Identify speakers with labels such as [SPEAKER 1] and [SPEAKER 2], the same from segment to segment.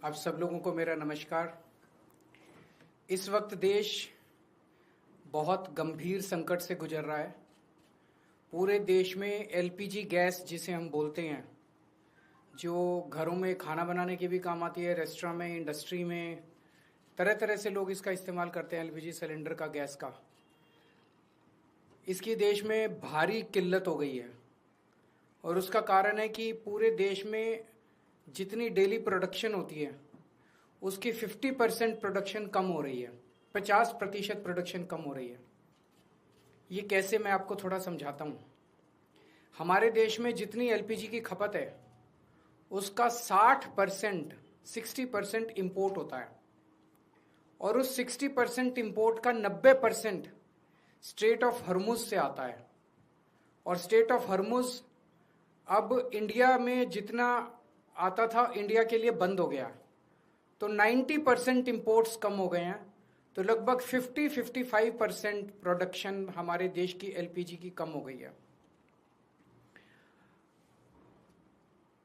[SPEAKER 1] आप सब लोगों को मेरा नमस्कार। इस वक्त देश बहुत गंभीर संकट से गुजर रहा है। पूरे देश में एलपीजी गैस जिसे हम बोलते हैं, जो घरों में खाना बनाने के भी काम आती है, रेस्टोरेंट में, इंडस्ट्री में, तरह तरह से लोग इसका इस्तेमाल करते हैं। एलपीजी सिलेंडर का, गैस का, इसकी देश में भारी किल्लत हो गई है। और उसका कारण है कि पूरे देश में जितनी डेली प्रोडक्शन होती है उसकी 50% प्रोडक्शन कम हो रही है, 50% प्रोडक्शन कम हो रही है। ये कैसे, मैं आपको थोड़ा समझाता हूँ। हमारे देश में जितनी एलपीजी की खपत है उसका 60% इंपोर्ट होता है, और उस 60% इंपोर्ट का 90% स्ट्रेट ऑफ हर्मुज से आता है। और स्ट्रेट ऑफ हर्मुज अब इंडिया में जितना आता था इंडिया के लिए बंद हो गया, तो 90% इंपोर्ट्स कम हो गए हैं। तो लगभग 50-55% प्रोडक्शन हमारे देश की एलपीजी की कम हो गई है।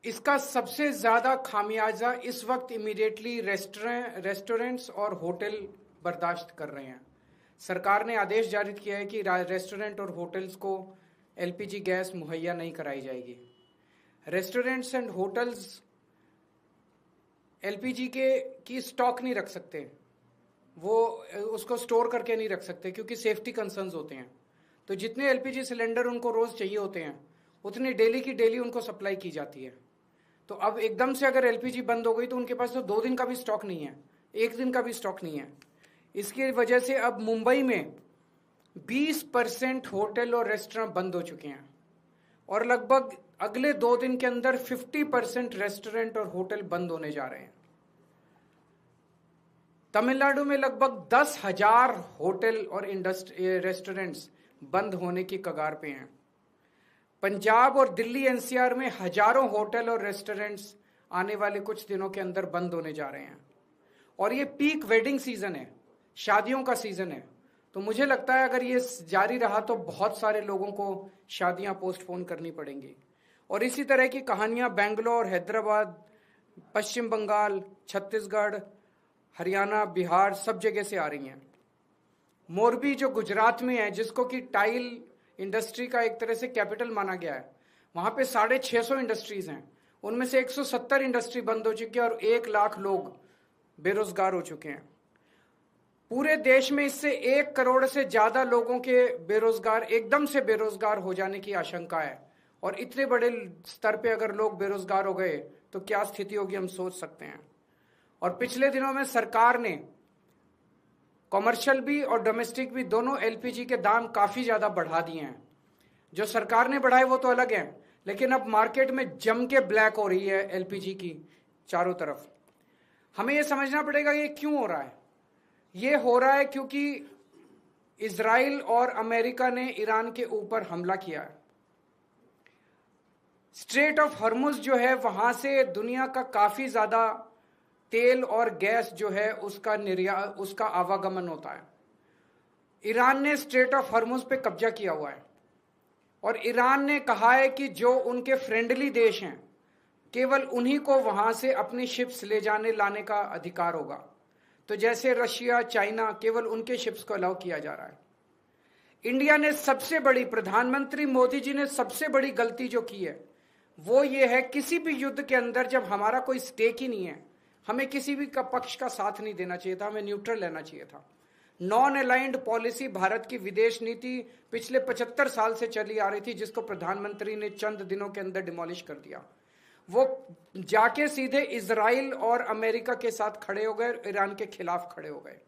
[SPEAKER 1] इसका सबसे ज्यादा खामियाजा इस वक्त इमीडिएटली रेस्टोरेंट्स और होटल बर्दाश्त कर रहे हैं। सरकार ने आदेश जारी किया है कि रेस्टोरेंट और होटल्स को एलपीजी गैस मुहैया नहीं कराई जाएगी। रेस्टोरेंट्स एंड होटल्स एलपीजी की स्टॉक नहीं रख सकते, वो उसको स्टोर करके नहीं रख सकते क्योंकि सेफ्टी कंसर्न्स होते हैं। तो जितने एलपीजी सिलेंडर उनको रोज चाहिए होते हैं उतनी डेली की डेली उनको सप्लाई की जाती है। तो अब एकदम से अगर एलपीजी बंद हो गई तो उनके पास तो 2 दिन का भी स्टॉक नहीं है, 1 दिन का भी स्टॉक नहीं है। इसकी वजह से अब मुंबई में 20% होटल और रेस्टोरेंट बंद हो चुके हैं, और लगभग अगले 2 दिन के अंदर 50% रेस्टोरेंट और होटल बंद होने जा रहे हैं। तमिलनाडु में लगभग 10,000 होटल और रेस्टोरेंट्स बंद होने की कगार पे हैं। पंजाब और दिल्ली एनसीआर में हजारों होटल और रेस्टोरेंट्स आने वाले कुछ दिनों के अंदर बंद होने जा रहे हैं। और ये पीक वेडिंग सीजन है, शादियों का सीजन है। तो मुझे लगता है अगर ये जारी रहा तो बहुत सारे लोगों को शादियां पोस्टपोन करनी पड़ेंगी। और इसी तरह की कहानियां बेंगलोर, हैदराबाद, पश्चिम बंगाल, छत्तीसगढ़, हरियाणा, बिहार, सब जगह से आ रही हैं। मोरबी जो गुजरात में है, जिसको कि टाइल इंडस्ट्री का एक तरह से कैपिटल माना गया है, वहां पे 650 इंडस्ट्रीज हैं। उनमें से 170 इंडस्ट्री बंद हो चुकी है और 1 लाख लोग बेरोजगार हो चुके हैं। पूरे देश में इससे 1 करोड़ से ज्यादा लोगों के एकदम से बेरोजगार हो जाने की आशंका है। और इतने बड़े स्तर पे अगर लोग बेरोजगार हो गए तो क्या स्थिति होगी, हम सोच सकते हैं। और पिछले दिनों में सरकार ने कॉमर्शियल भी और डोमेस्टिक भी दोनों एलपीजी के दाम काफी ज्यादा बढ़ा दिए हैं। जो सरकार ने बढ़ाए वो तो अलग है, लेकिन अब मार्केट में जम के ब्लैक हो रही है एलपीजी की चारों तरफ। हमें यह समझना पड़ेगा ये क्यों हो रहा है। ये हो रहा है क्योंकि इजराइल और अमेरिका ने ईरान के ऊपर हमला किया है। स्ट्रेट ऑफ हर्मुज जो है, वहां से दुनिया का काफी ज्यादा तेल और गैस जो है उसका आवागमन होता है। ईरान ने स्ट्रेट ऑफ हर्मुज पे कब्जा किया हुआ है, और ईरान ने कहा है कि जो उनके फ्रेंडली देश हैं केवल उन्हीं को वहां से अपनी शिप्स ले जाने लाने का अधिकार होगा। तो जैसे रशिया, चाइना, केवल उनके शिप्स को अलाउ किया जा रहा है। इंडिया ने सबसे बड़ी, प्रधानमंत्री मोदी जी ने सबसे बड़ी गलती जो की है वो ये है, किसी भी युद्ध के अंदर जब हमारा कोई स्टेक ही नहीं है, हमें किसी भी पक्ष का साथ नहीं देना चाहिए था, हमें न्यूट्रल रहना चाहिए था। नॉन अलाइंड पॉलिसी भारत की विदेश नीति पिछले 75 साल से चली आ रही थी, जिसको प्रधानमंत्री ने चंद दिनों के अंदर डिमोलिश कर दिया। वो जाके सीधे इजराइल और अमेरिका के साथ खड़े हो गए, ईरान के खिलाफ खड़े हो गए।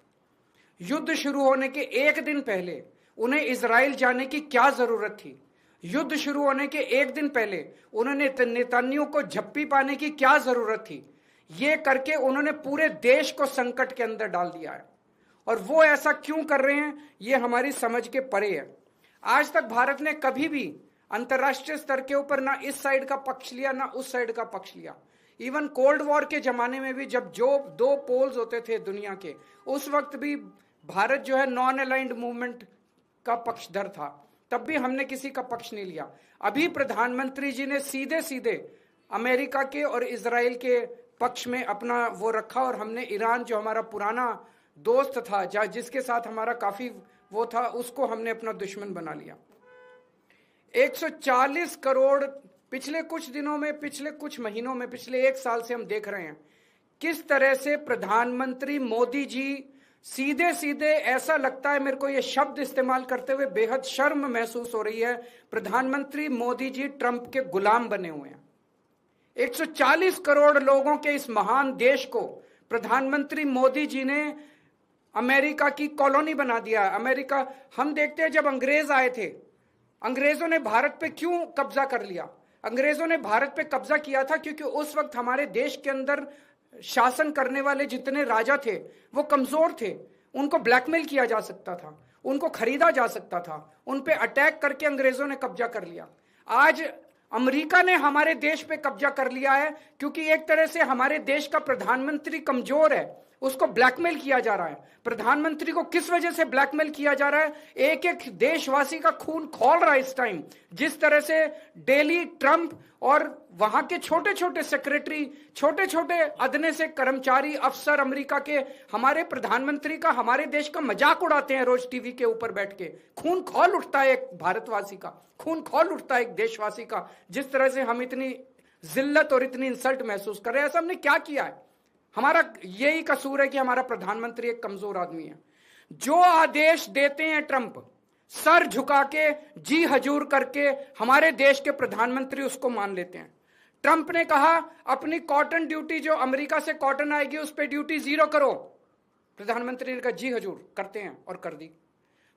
[SPEAKER 1] युद्ध शुरू होने के 1 दिन पहले उन्हें इजराइल जाने की क्या जरूरत थी? युद्ध शुरू होने के 1 दिन पहले उन्होंने नेतन्याहू को झप्पी पाने की क्या जरूरत थी? ये करके उन्होंने पूरे देश को संकट के अंदर डाल दिया है। और वो ऐसा क्यों कर रहे हैं ये हमारी समझ के परे है। आज तक भारत ने कभी भी अंतरराष्ट्रीय स्तर के ऊपर ना इस साइड का पक्ष लिया ना उस साइड का पक्ष लिया। इवन कोल्ड वॉर के जमाने में भी जब जो 2 पोल्स होते थे दुनिया के, उस वक्त भी भारत जो है नॉन अलाइंड मूवमेंट का पक्षधर था, तब भी हमने किसी का पक्ष नहीं लिया। अभी प्रधानमंत्री जी ने सीधे सीधे अमेरिका के और इजराइल के पक्ष में अपना वो रखा और हमने ईरान जो हमारा पुराना दोस्त था, जिसके साथ हमारा काफी वो था, उसको हमने अपना दुश्मन बना लिया। 140 करोड़ पिछले कुछ दिनों में, पिछले कुछ महीनों में, पिछले 1 साल से हम देख रहे हैं किस तरह से प्रधानमंत्री मोदी जी सीधे सीधे, ऐसा लगता है मेरे को ये शब्द इस्तेमाल करते हुए बेहद शर्म महसूस हो रही है, प्रधानमंत्री मोदी जी ट्रंप के गुलाम बने हुए हैं। 140 करोड़ लोगों के इस महान देश को प्रधानमंत्री मोदी जी ने अमेरिका की कॉलोनी बना दिया। अमेरिका, हम देखते हैं जब अंग्रेज आए थे, अंग्रेजों ने भारत पे क्यों कब्जा कर लिया? अंग्रेजों ने भारत पे कब्जा किया था क्योंकि उस वक्त हमारे देश के अंदर शासन करने वाले जितने राजा थे वो कमजोर थे, उनको ब्लैकमेल किया जा सकता था, उनको खरीदा जा सकता था, उन पे अटैक करके अंग्रेजों ने कब्जा कर लिया। आज अमेरिका ने हमारे देश पे कब्जा कर लिया है क्योंकि एक तरह से हमारे देश का प्रधानमंत्री कमजोर है, उसको ब्लैकमेल किया जा रहा है। प्रधानमंत्री को किस वजह से ब्लैकमेल किया जा रहा है? एक एक देशवासी का खून खौल रहा है इस टाइम। जिस तरह से डेली ट्रंप और वहां के छोटे छोटे सेक्रेटरी, छोटे छोटे अदने से कर्मचारी, अफसर अमेरिका के हमारे प्रधानमंत्री का, हमारे देश का मजाक उड़ाते हैं रोज टीवी के ऊपर बैठ के। खून खौल उठता है एक भारतवासी का, खून खौल उठता है एक देशवासी का, जिस तरह से हम इतनी जिल्लत और इतनी इंसल्ट महसूस कर रहे हैं। ऐसा हमने क्या किया है? हमारा यही कसूर है कि हमारा प्रधानमंत्री एक कमजोर आदमी है। जो आदेश देते हैं ट्रंप, सर झुका के, जी हजूर करके हमारे देश के प्रधानमंत्री उसको मान लेते हैं। ट्रंप ने कहा अपनी कॉटन ड्यूटी, जो अमेरिका से कॉटन आएगी उस पर ड्यूटी 0 करो। प्रधानमंत्री ने कहा जी हजूर, करते हैं, और कर दी।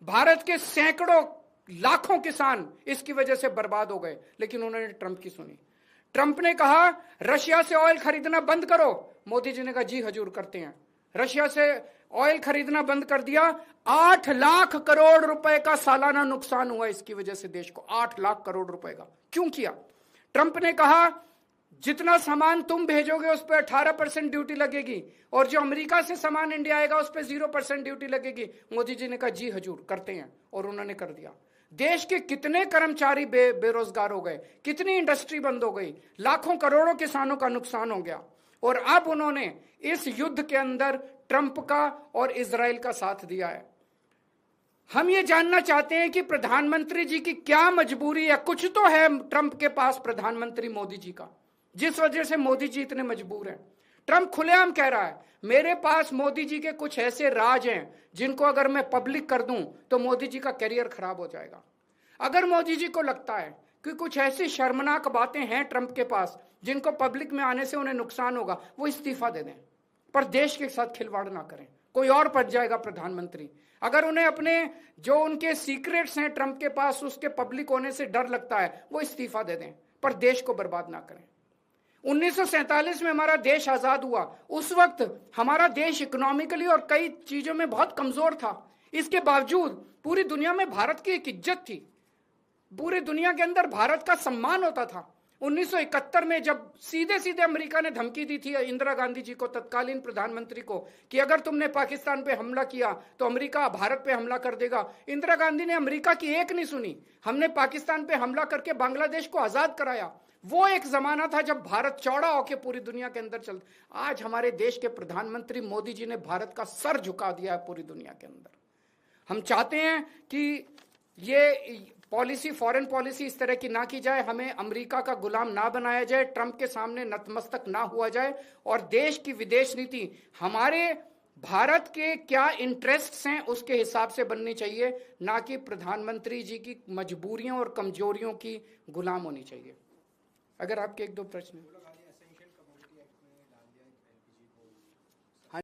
[SPEAKER 1] भारत के सैकड़ों लाखों किसान इसकी वजह से बर्बाद हो गए, लेकिन उन्होंने ट्रंप की सुनी। ट्रंप ने कहा रशिया से ऑयल खरीदना बंद करो, मोदी जी ने कहा जी हजूर, करते हैं। रशिया से ऑयल खरीदना बंद कर दिया। 8 लाख करोड़ रुपए का सालाना नुकसान हुआ इसकी वजह से देश को, 8 लाख करोड़ रुपए का। क्यों किया? ट्रंप ने कहा जितना सामान तुम भेजोगे उस पर 18% ड्यूटी लगेगी, और जो अमेरिका से सामान इंडिया आएगा उस पर 0% ड्यूटी लगेगी। मोदी जी ने कहा जी हजूर, करते हैं, और उन्होंने कर दिया। देश के कितने कर्मचारी बेरोजगार हो गए, कितनी इंडस्ट्री बंद हो गई, लाखों करोड़ों किसानों का नुकसान हो गया। और अब उन्होंने इस युद्ध के अंदर ट्रंप का और इजराइल का साथ दिया है। हम ये जानना चाहते हैं कि प्रधानमंत्री जी की क्या मजबूरी है? कुछ तो है ट्रंप के पास, प्रधानमंत्री मोदी जी का, जिस वजह से मोदी जी इतने मजबूर हैं। ट्रंप खुलेआम कह रहा है मेरे पास मोदी जी के कुछ ऐसे राज हैं जिनको अगर मैं पब्लिक कर दूं तो मोदी जी का करियर खराब हो जाएगा। अगर मोदी जी को लगता है कि कुछ ऐसी शर्मनाक बातें हैं ट्रंप के पास जिनको पब्लिक में आने से उन्हें नुकसान होगा, वो इस्तीफा दे दें, पर देश के साथ खिलवाड़ ना करें। कोई और बच जाएगा प्रधानमंत्री। अगर उन्हें अपने जो उनके सीक्रेट्स हैं ट्रंप के पास, उसके पब्लिक होने से डर लगता है, वो इस्तीफा दे दें, पर देश को बर्बाद ना करें। 1947 में हमारा देश आजाद हुआ, उस वक्त हमारा देश इकोनॉमिकली और कई चीजों में बहुत कमजोर था। इसके बावजूद पूरी दुनिया में भारत की एक इज्जत थी, पूरी दुनिया के अंदर भारत का सम्मान होता था। 1971 में जब सीधे सीधे अमेरिका ने धमकी दी थी इंदिरा गांधी जी को, तत्कालीन प्रधानमंत्री को, कि अगर तुमने पाकिस्तान पे हमला किया तो अमेरिका भारत पे हमला कर देगा। इंदिरा गांधी ने अमेरिका की एक नहीं सुनी, हमने पाकिस्तान पे हमला करके बांग्लादेश को आजाद कराया। वो एक जमाना था जब भारत चौड़ा होकर पूरी दुनिया के अंदर चलता। आज हमारे देश के प्रधानमंत्री मोदी जी ने भारत का सर झुका दिया है पूरी दुनिया के अंदर। हम चाहते हैं कि ये पॉलिसी, फॉरेन पॉलिसी इस तरह की ना की जाए, हमें अमेरिका का गुलाम ना बनाया जाए, ट्रंप के सामने नतमस्तक ना हुआ जाए, और देश की विदेश नीति हमारे भारत के क्या इंटरेस्ट्स हैं उसके हिसाब से बननी चाहिए, ना कि प्रधानमंत्री जी की मजबूरियों और कमजोरियों की गुलाम होनी चाहिए। अगर आपके 1-2 प्रश्न